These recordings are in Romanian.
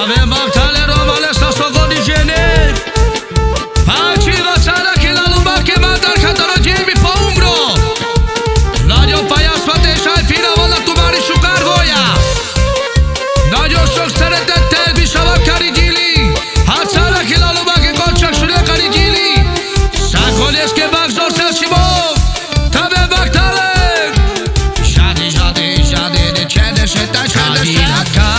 Avem bactale romane sta sogodi gene Paci la țara che la lumba che manda al catalogimi po umbro Radio Paia spate șai fina vola tu mari șucar voia Radio șoc stare de telbi șava carigili Ha țara che la lumba che colceac șule carigili Sa coles che bac zor sel și mov Tave bactale Jade de cene șeta cene șeta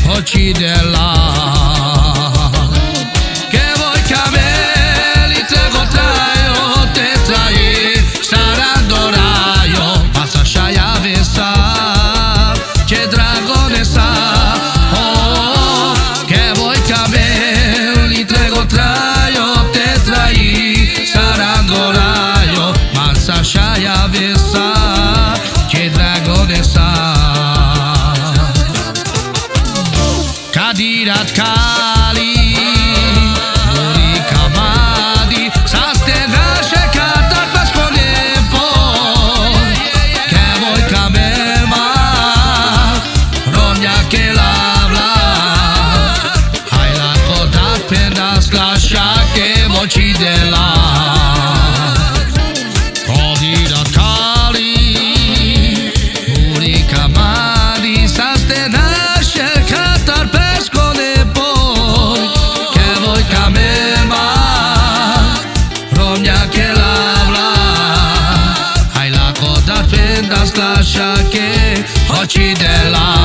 Occidela che voi cameli te gotraio te trai sarando raio passa sciaia vessa che dragone sa oh che voi cameli te gotraio te trai sarando raio passa sciaia vessa che dragone sa Kadirat Kali Muri Kamadi Saste naše katar paskone po Che voi kamelma Romja ke lavla Hajla kodat pendas lascia che voci della Kadirat Kali Muri Kamadi Saste naše katar lascia che occidela